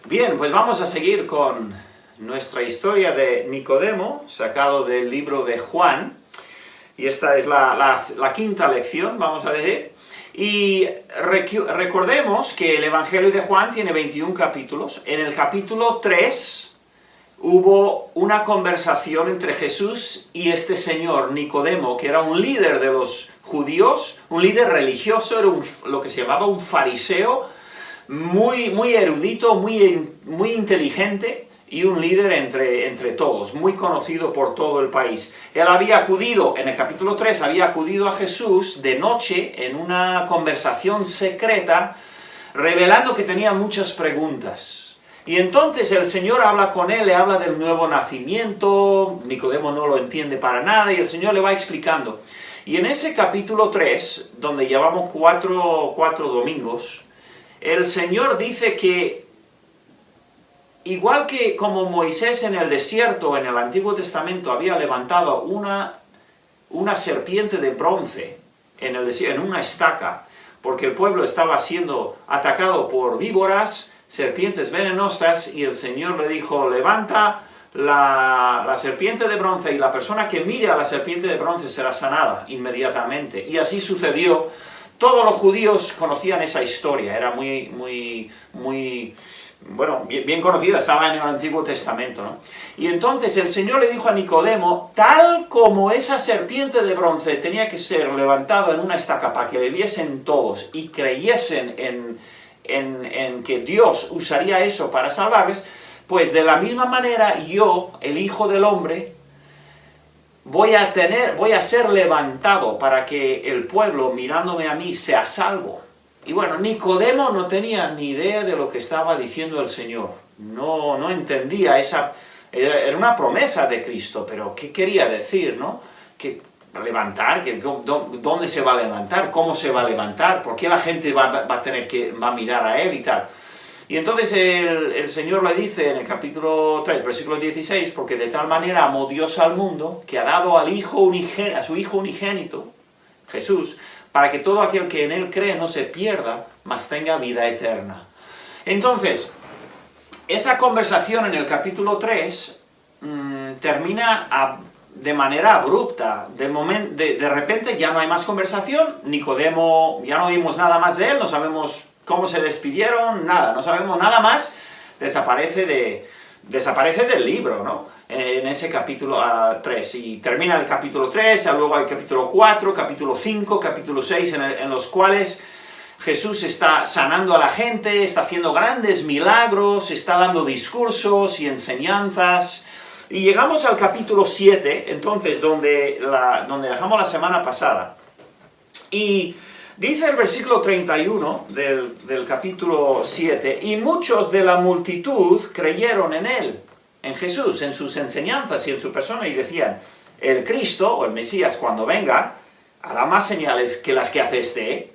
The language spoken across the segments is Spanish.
Bien, pues vamos a seguir con nuestra historia de Nicodemo, sacado del libro de Juan. Y esta es la quinta lección, vamos a decir. Y recordemos que el Evangelio de Juan tiene 21 capítulos. En el capítulo 3 hubo una conversación entre Jesús y este señor, Nicodemo, que era un líder de los judíos, un líder religioso, era lo que se llamaba un fariseo, muy erudito, muy inteligente, y un líder entre todos, muy conocido por todo el país. Él había acudido, en el capítulo 3, había acudido a Jesús de noche en una conversación secreta, revelando que tenía muchas preguntas. Y entonces el Señor habla con él, le habla del nuevo nacimiento, Nicodemo no lo entiende para nada, y el Señor le va explicando. Y en ese capítulo 3, donde llevamos cuatro domingos, el Señor dice que, igual que como Moisés en el desierto, en el Antiguo Testamento, había levantado una serpiente de bronce en el desierto, en una estaca, porque el pueblo estaba siendo atacado por víboras, serpientes venenosas, y el Señor le dijo, levanta la serpiente de bronce, y la persona que mire a la serpiente de bronce será sanada inmediatamente. Y así sucedió. Todos los judíos conocían esa historia, era bien conocida, estaba en el Antiguo Testamento, ¿no? Y entonces el Señor le dijo a Nicodemo, tal como esa serpiente de bronce tenía que ser levantada en una estaca para que le viesen todos y creyesen en que Dios usaría eso para salvarles, pues de la misma manera yo, el Hijo del Hombre, voy a ser levantado para que el pueblo, mirándome a mí, sea salvo. Y bueno, Nicodemo no tenía ni idea de lo que estaba diciendo el Señor. No entendía era una promesa de Cristo, pero ¿qué quería decir, no? Que levantar, ¿dónde se va a levantar? ¿Cómo se va a levantar? ¿Por qué la gente va a mirar a él y tal? Y entonces el Señor le dice en el capítulo 3, versículo 16, porque de tal manera amó Dios al mundo, que ha dado a su Hijo unigénito, Jesús, para que todo aquel que en Él cree no se pierda, mas tenga vida eterna. Entonces, esa conversación en el capítulo 3 termina de manera abrupta. De repente ya no hay más conversación, Nicodemo, ya no oímos nada más de él, no sabemos cómo se despidieron, nada, no sabemos nada más, desaparece del libro, ¿no? En ese capítulo 3, y termina el capítulo 3, luego hay capítulo 4, capítulo 5, capítulo 6, en los cuales Jesús está sanando a la gente, está haciendo grandes milagros, está dando discursos y enseñanzas, y llegamos al capítulo 7, entonces, donde dejamos la semana pasada, y dice el versículo 31 del capítulo 7, y muchos de la multitud creyeron en él, en Jesús, en sus enseñanzas y en su persona, y decían, el Cristo, o el Mesías, cuando venga, hará más señales que las que hace este.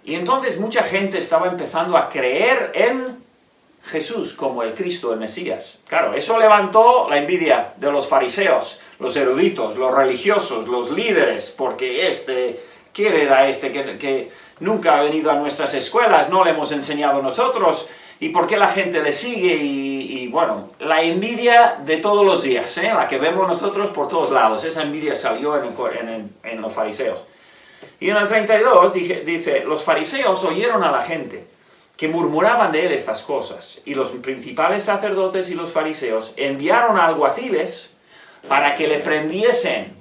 Y entonces mucha gente estaba empezando a creer en Jesús como el Cristo, el Mesías. Claro, eso levantó la envidia de los fariseos, los eruditos, los religiosos, los líderes, porque ¿quién era este que nunca ha venido a nuestras escuelas? No le hemos enseñado nosotros. ¿Y por qué la gente le sigue? Y bueno, la envidia de todos los días, la que vemos nosotros por todos lados. Esa envidia salió en los fariseos. Y en el 32 dice, los fariseos oyeron a la gente que murmuraban de él estas cosas. Y los principales sacerdotes y los fariseos enviaron a alguaciles para que le prendiesen.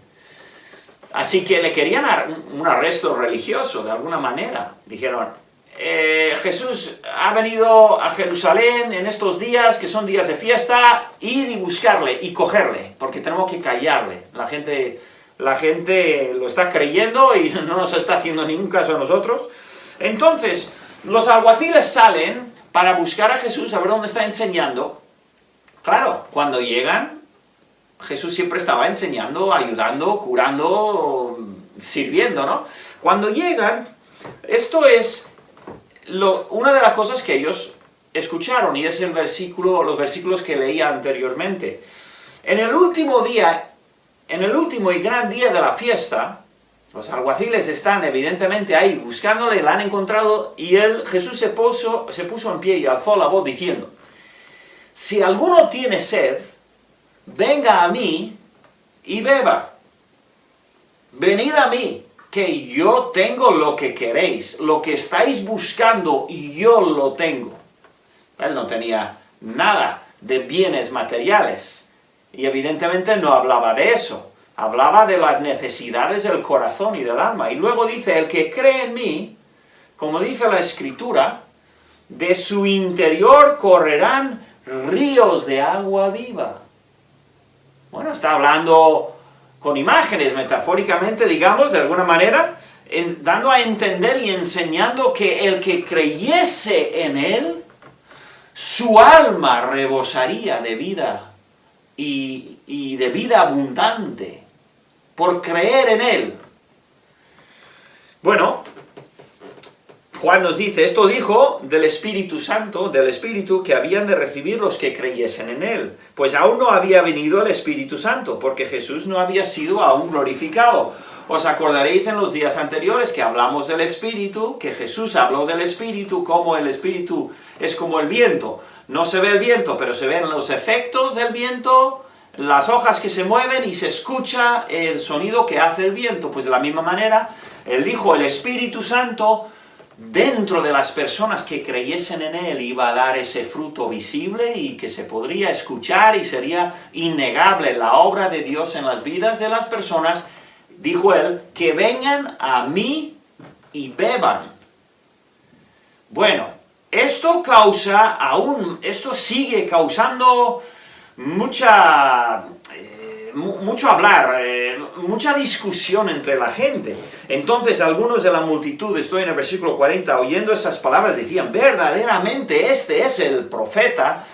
Así que le querían un arresto religioso, de alguna manera. Dijeron, Jesús ha venido a Jerusalén en estos días, que son días de fiesta, y buscarle y cogerle, porque tenemos que callarle. La gente lo está creyendo y no nos está haciendo ningún caso a nosotros. Entonces, los alguaciles salen para buscar a Jesús, a ver dónde está enseñando. Claro, cuando llegan, Jesús siempre estaba enseñando, ayudando, curando, sirviendo, ¿no? Cuando llegan, esto es una de las cosas que ellos escucharon, y es los versículos que leía anteriormente. En el último y gran día de la fiesta, los alguaciles están evidentemente ahí buscándole, la han encontrado, y Jesús se puso en pie y alzó la voz diciendo, si alguno tiene sed, venga a mí y beba. Venid a mí, que yo tengo lo que queréis, lo que estáis buscando, yo lo tengo. Él no tenía nada de bienes materiales, y evidentemente no hablaba de eso. Hablaba de las necesidades del corazón y del alma. Y luego dice, el que cree en mí, como dice la Escritura, de su interior correrán ríos de agua viva. Bueno, está hablando con imágenes, metafóricamente, digamos, de alguna manera, dando a entender y enseñando que el que creyese en él, su alma rebosaría de vida y de vida abundante, por creer en él. Bueno, Juan nos dice, esto dijo del Espíritu Santo, del Espíritu que habían de recibir los que creyesen en él. Pues aún no había venido el Espíritu Santo, porque Jesús no había sido aún glorificado. Os acordaréis en los días anteriores que hablamos del Espíritu, que Jesús habló del Espíritu, como el Espíritu es como el viento. No se ve el viento, pero se ven los efectos del viento, las hojas que se mueven y se escucha el sonido que hace el viento. Pues de la misma manera, él dijo, el Espíritu Santo dentro de las personas que creyesen en él iba a dar ese fruto visible y que se podría escuchar y sería innegable la obra de Dios en las vidas de las personas. Dijo él, que vengan a mí y beban. Bueno, esto sigue causando mucho hablar, mucha discusión entre la gente. Entonces algunos de la multitud, estoy en el versículo 40, oyendo esas palabras decían, verdaderamente este es el profeta,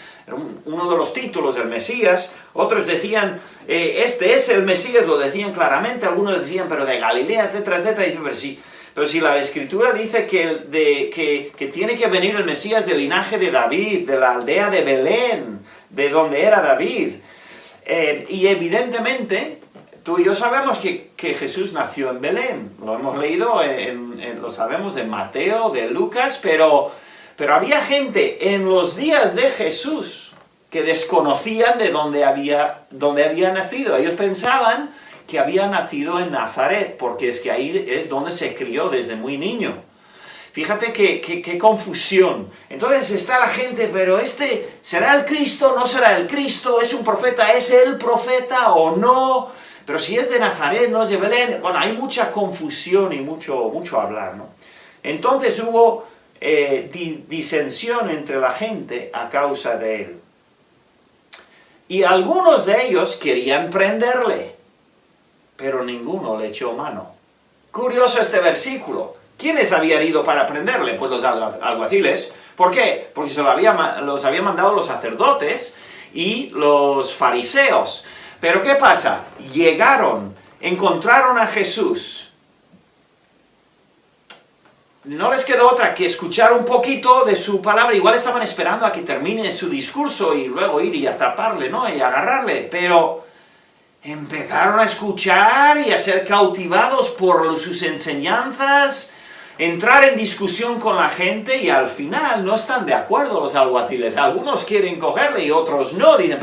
uno de los títulos del Mesías. Otros decían, este es el Mesías, lo decían claramente. Algunos decían, pero de Galilea, etcétera, etcétera. Dicen, pero si la Escritura dice que tiene que venir el Mesías del linaje de David, de la aldea de Belén, de donde era David. Y evidentemente, tú y yo sabemos que Jesús nació en Belén. Lo hemos leído, lo sabemos de Mateo, de Lucas, pero había gente en los días de Jesús que desconocían de dónde había nacido. Ellos pensaban que había nacido en Nazaret, porque es que ahí es donde se crió desde muy niño. Fíjate qué confusión. Entonces está la gente, pero ¿será el Cristo? ¿No será el Cristo? ¿Es un profeta? ¿Es el profeta o no? Pero si es de Nazaret, no es de Belén. Bueno, hay mucha confusión y mucho hablar, ¿no? Entonces hubo disensión entre la gente a causa de él. Y algunos de ellos querían prenderle, pero ninguno le echó mano. Curioso este versículo. ¿Quiénes habían ido para prenderle? Pues los alguaciles. ¿Por qué? Porque los habían mandado los sacerdotes y los fariseos. Pero ¿qué pasa? Llegaron, encontraron a Jesús. No les quedó otra que escuchar un poquito de su palabra. Igual estaban esperando a que termine su discurso y luego ir y atraparle, ¿no? Y agarrarle. Pero empezaron a escuchar y a ser cautivados por sus enseñanzas, entrar en discusión con la gente, y al final no están de acuerdo los alguaciles. Algunos quieren cogerle y otros no. Dicen,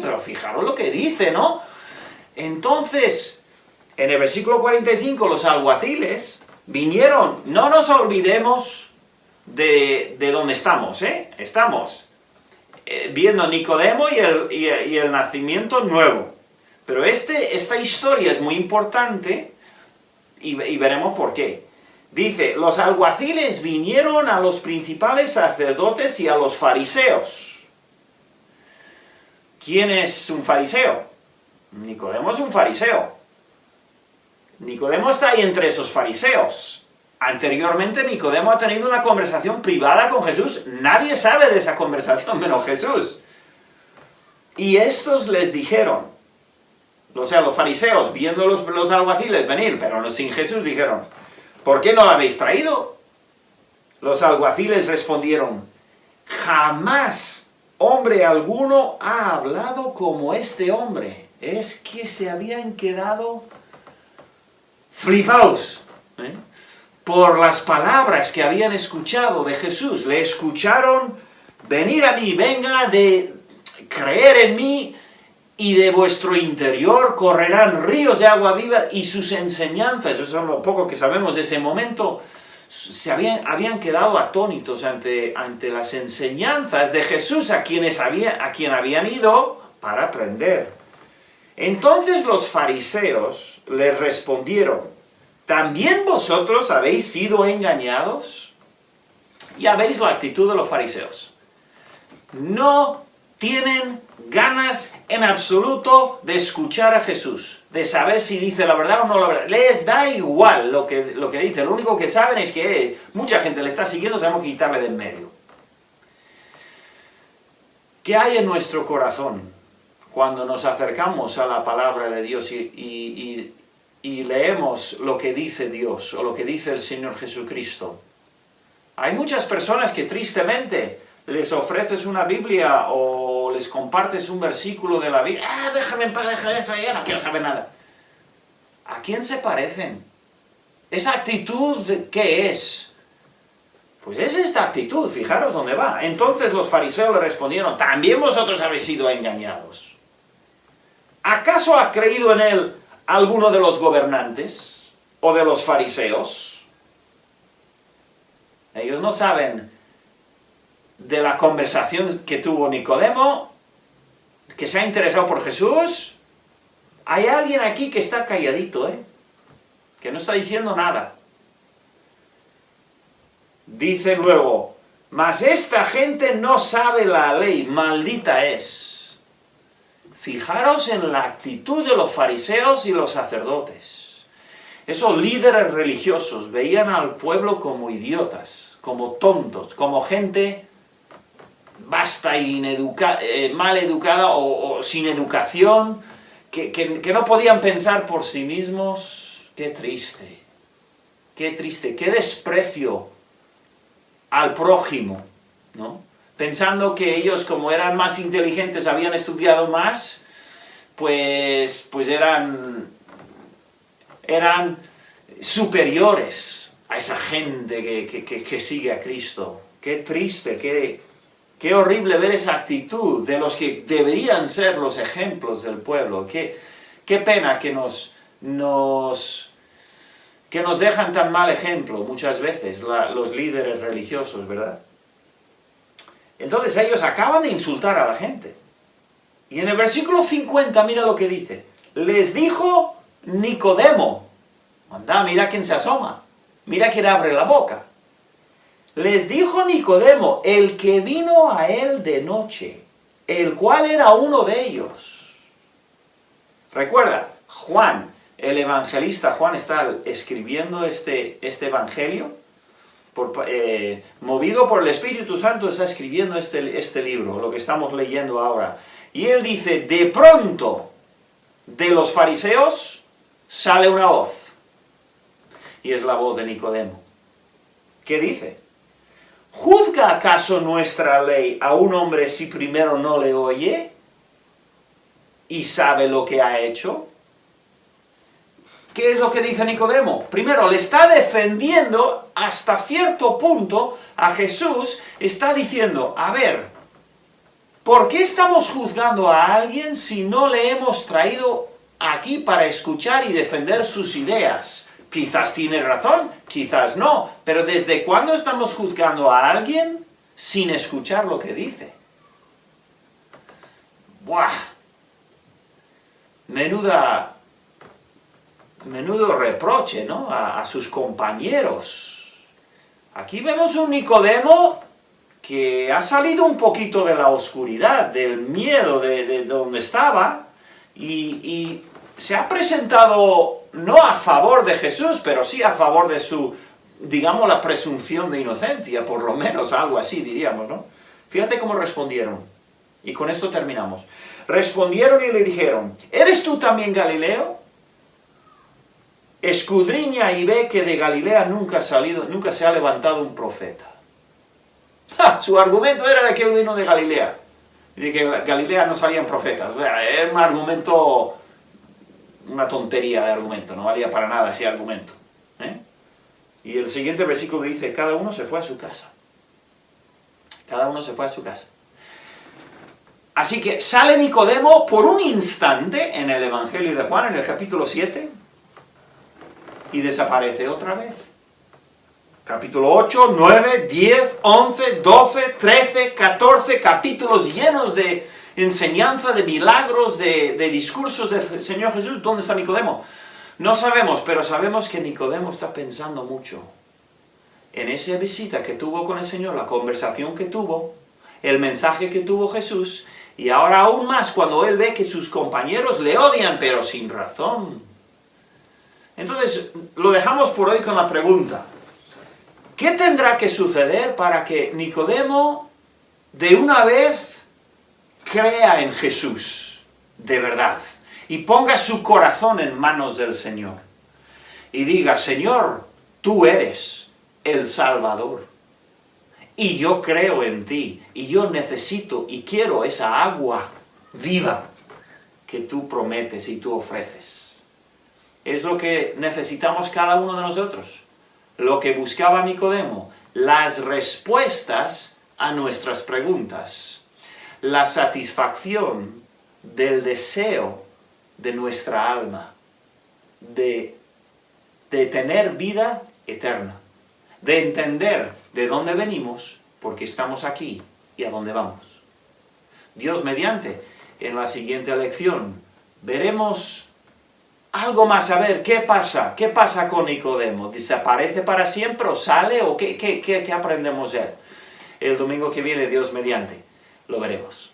pero fijaros lo que dice, ¿no? Entonces, en el versículo 45, los alguaciles vinieron. No nos olvidemos de dónde estamos, ¿eh? Estamos viendo a Nicodemo y el nacimiento nuevo. Pero esta historia es muy importante y veremos por qué. Dice, los alguaciles vinieron a los principales sacerdotes y a los fariseos. ¿Quién es un fariseo? Nicodemo es un fariseo. Nicodemo está ahí entre esos fariseos. Anteriormente Nicodemo ha tenido una conversación privada con Jesús. Nadie sabe de esa conversación menos Jesús. Y estos les dijeron, o sea, los fariseos, viendo los alguaciles venir, pero no sin Jesús, dijeron, ¿por qué no lo habéis traído? Los alguaciles respondieron, jamás hombre alguno ha hablado como este hombre. Es que se habían quedado flipados, por las palabras que habían escuchado de Jesús. Le escucharon, venir a mí, venga creer en mí, y de vuestro interior correrán ríos de agua viva, y sus enseñanzas, eso es lo poco que sabemos de ese momento, habían quedado atónitos ante las enseñanzas de Jesús a quien habían ido para aprender. Entonces los fariseos les respondieron: ¿también vosotros habéis sido engañados? Ya veis la actitud de los fariseos. No tienen ganas en absoluto de escuchar a Jesús, de saber si dice la verdad o no la verdad. Les da igual lo que dice. Lo único que saben es que mucha gente le está siguiendo, tenemos que quitarle de en medio. ¿Qué hay en nuestro corazón cuando nos acercamos a la palabra de Dios y leemos lo que dice Dios o lo que dice el Señor Jesucristo? Hay muchas personas que tristemente les ofreces una Biblia o les compartes un versículo de la Biblia. Déjame en paz, déjame eso, ya no quiero saber nada. ¿A quién se parecen? ¿Esa actitud qué es? Pues es esta actitud, fijaros dónde va. Entonces los fariseos le respondieron: ¿también vosotros habéis sido engañados? ¿Acaso ha creído en él alguno de los gobernantes o de los fariseos? Ellos no saben de la conversación que tuvo Nicodemo, que se ha interesado por Jesús. Hay alguien aquí que está calladito, que no está diciendo nada. Dice luego: mas esta gente no sabe la ley, maldita es. Fijaros en la actitud de los fariseos y los sacerdotes. Esos líderes religiosos veían al pueblo como idiotas, como tontos, como gente mal educada o sin educación, que no podían pensar por sí mismos. Qué triste, qué desprecio al prójimo, ¿no? Pensando que ellos, como eran más inteligentes, habían estudiado más, pues eran superiores a esa gente que sigue a Cristo. Qué triste, qué horrible ver esa actitud de los que deberían ser los ejemplos del pueblo. Qué pena que nos dejan tan mal ejemplo muchas veces los líderes religiosos, ¿verdad? Entonces ellos acaban de insultar a la gente. Y en el versículo 50, mira lo que dice. Les dijo Nicodemo. Anda, mira quién se asoma. Mira quién abre la boca. Les dijo Nicodemo, el que vino a él de noche, el cual era uno de ellos. Recuerda, Juan, el evangelista Juan, está escribiendo este evangelio. Movido por el Espíritu Santo está escribiendo este libro, lo que estamos leyendo ahora. Y él dice: de pronto, de los fariseos sale una voz. Y es la voz de Nicodemo. ¿Qué dice? ¿Juzga acaso nuestra ley a un hombre si primero no le oye y sabe lo que ha hecho? ¿Qué es lo que dice Nicodemo? Primero, le está defendiendo hasta cierto punto a Jesús. Está diciendo: a ver, ¿por qué estamos juzgando a alguien si no le hemos traído aquí para escuchar y defender sus ideas? Quizás tiene razón, quizás no, pero ¿desde cuándo estamos juzgando a alguien sin escuchar lo que dice? ¡Buah! Menudo reproche, ¿no? A sus compañeros. Aquí vemos un Nicodemo que ha salido un poquito de la oscuridad, del miedo de donde estaba, y se ha presentado no a favor de Jesús, pero sí a favor de su, digamos, la presunción de inocencia, por lo menos, algo así diríamos, ¿no? Fíjate cómo respondieron, y con esto terminamos. Respondieron y le dijeron: ¿eres tú también Galileo? Escudriña y ve que de Galilea nunca se ha levantado un profeta. ¡Ja! Su argumento era de que él vino de Galilea, y de que en Galilea no salían profetas. O sea, era un argumento, una tontería de argumento, no valía para nada ese argumento. Y el siguiente versículo dice: cada uno se fue a su casa. Cada uno se fue a su casa. Así que sale Nicodemo por un instante en el Evangelio de Juan, en el capítulo 7, y desaparece otra vez. Capítulo 8, 9, 10, 11, 12, 13, 14, capítulos llenos de enseñanza, de milagros, de discursos del Señor Jesús. ¿Dónde está Nicodemo? No sabemos, pero sabemos que Nicodemo está pensando mucho en esa visita que tuvo con el Señor, la conversación que tuvo, el mensaje que tuvo Jesús, y ahora aún más cuando él ve que sus compañeros le odian, pero sin razón. Entonces, lo dejamos por hoy con la pregunta: ¿qué tendrá que suceder para que Nicodemo de una vez crea en Jesús de verdad y ponga su corazón en manos del Señor y diga: Señor, tú eres el Salvador y yo creo en ti y yo necesito y quiero esa agua viva que tú prometes y tú ofreces? Es lo que necesitamos cada uno de nosotros. Lo que buscaba Nicodemo, las respuestas a nuestras preguntas, la satisfacción del deseo de nuestra alma, de tener vida eterna, de entender de dónde venimos, porque estamos aquí y a dónde vamos. Dios mediante, en la siguiente lección veremos algo más, a ver, ¿qué pasa con Nicodemo? ¿Desaparece para siempre o sale? ¿O qué aprendemos de él? El domingo que viene, Dios mediante, lo veremos.